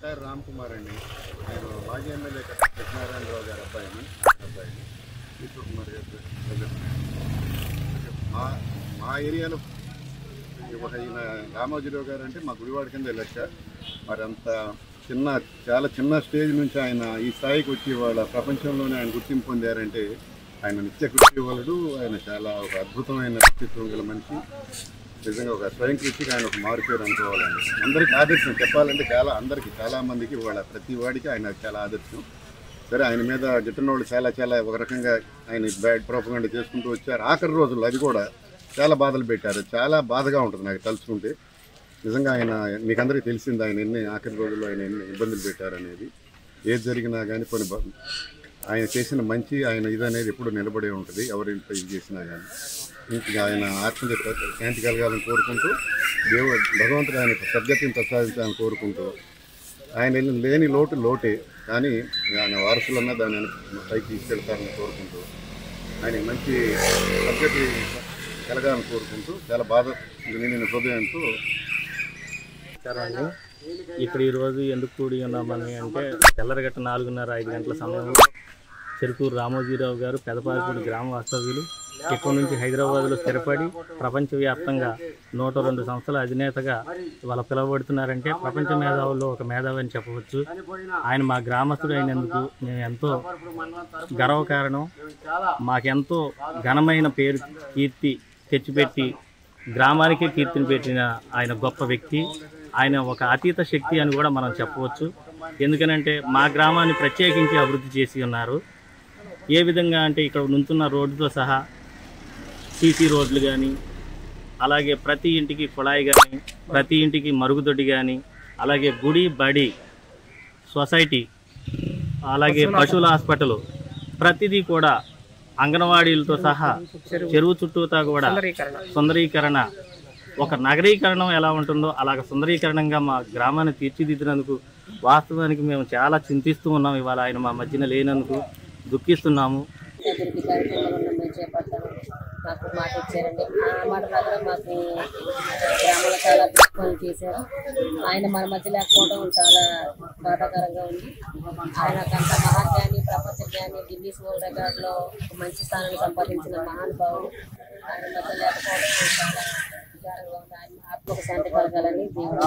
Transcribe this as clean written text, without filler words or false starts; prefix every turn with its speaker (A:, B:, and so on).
A: పేరు రామ్ కుమార్ అండి. నేను మాజీ ఎమ్మెల్యే సత్యనారాయణరావు గారి అబ్బాయిని. ఈశ్వర్ కుమార్ గారు మా మా ఏరియాలో ఈయన రామోజీరావు గారు అంటే మా గుడివాడ కింద లెక్క. మరి అంత చాలా చిన్న స్టేజ్ నుంచి ఆయన ఈ స్థాయికి వచ్చి వాళ్ళ ప్రపంచంలోనే ఆయన గుర్తింపు పొందారంటే ఆయన నిత్య కృషి వలడు. ఆయన చాలా ఒక అద్భుతమైన వ్యక్తిత్వం గల మనిషి. నిజంగా ఒక స్వయం కృషికి ఆయన ఒక మారుపేరు అనుకోవాలండి. అందరికీ ఆదర్శం చెప్పాలంటే చాలామందికి వాళ్ళ ప్రతి వాడికి ఆయన చాలా ఆదర్శం. సరే, ఆయన మీద గిట్టన వాళ్ళు చాలా ఒక రకంగా ఆయన బ్యాడ్ ప్రోపగండా చేసుకుంటూ వచ్చారు. ఆఖరి రోజుల్లో అది కూడా చాలా బాధలు పెట్టారు. చాలా బాధగా ఉంటుంది నాకు తలుచుకుంటే. నిజంగా ఆయన మీకు అందరికీ తెలిసింది ఆయన ఆఖరి రోజుల్లో ఆయన ఎన్ని ఇబ్బందులు పెట్టారనేది. ఏది జరిగినా కానీ ఆయన చేసిన మంచి ఆయన ఇదనేది ఎప్పుడు నిలబడే ఉంటుంది. ఎవరింత ఇది చేసినా కానీ. ఇంకా ఆయన ఆత్మ శాంతి కలగాలని కోరుకుంటూ భగవంతుడు ఆయన సద్గతిని ప్రసాదించాలని కోరుకుంటూ ఆయన లేని లోటే కానీ ఆయన వారసులన్నా దాన్ని పైకి తీసుకెళ్తారని కోరుకుంటూ ఆయన మంచి సద్గతి కలగాలని కోరుకుంటూ చాలా బాధ నేను హృదయంతో
B: ఇక్కడ ఈరోజు ఎందుకు కూడి ఉన్నామని అంటే తెల్లరగట్ట 4:30-5 గంటల సమయంలో చెరుకూరు రామోజీరావు గారు పెదపారిపూడి గ్రామ వాస్తవ్యులు ఇక్కడ నుంచి హైదరాబాద్లో స్థిరపడి ప్రపంచవ్యాప్తంగా 102 సంస్థల అధినేతగా వాళ్ళు పిలువబడుతున్నారంటే ప్రపంచ మేధావుల్లో ఒక మేధావి అని చెప్పవచ్చు. ఆయన మా గ్రామస్తుడు అయినందుకు మేము ఎంతో గర్వకారణం. మాకెంతో ఘనమైన పేరు కీర్తి తెచ్చిపెట్టి గ్రామానికే కీర్తిని పెట్టిన ఆయన గొప్ప వ్యక్తి. ఆయన ఒక అతీత శక్తి అని కూడా మనం చెప్పవచ్చు. ఎందుకనంటే మా గ్రామాన్ని ప్రత్యేకించి అభివృద్ధి చేసి ఉన్నారు. ఏ విధంగా అంటే ఇక్కడ నుంచున్న రోడ్డుతో సహా సీసీ రోడ్లు కానీ, అలాగే ప్రతి ఇంటికి కుళాయి కానీ, ప్రతి ఇంటికి మరుగుదొడ్డి కానీ, అలాగే గుడి బడి సొసైటీ, అలాగే పశువుల హాస్పిటల్, ప్రతిదీ కూడా అంగన్వాడీలతో సహా చెరువు చుట్టూతా కూడా సుందరీకరణ, ఒక నగరీకరణం ఎలా ఉంటుందో అలాగ సుందరీకరణంగా మా గ్రామాన్ని తీర్చిదిద్దినందుకు వాస్తవానికి మేము చాలా చింతిస్తూ ఉన్నాం. ఇవాళ ఆయన మా మధ్యన లేనందుకు దుఃఖిస్తున్నాము.
C: మాకు మాట ఇచ్చారండి. ఆ మాట ప్రకారం మాకు గ్రామంలో చాలా అద్భుతాలు చేశారు. ఆయన మన మధ్య లేకపోవడం చాలా బాధాకరంగా ఉంది. ఆయనకంత మహాజ్ఞాని, ప్రపంచ జ్ఞాని, గిన్నీస్ వరల్డ్ రికార్డులో మంచి స్థానాన్ని సంపాదించిన మహానుభావుడు. ఆయన మధ్య లేకపోవడం చాలా విచారంగా ఉంది. ఆయన ఆత్మకు శాంతి కలగాలని దేవుడు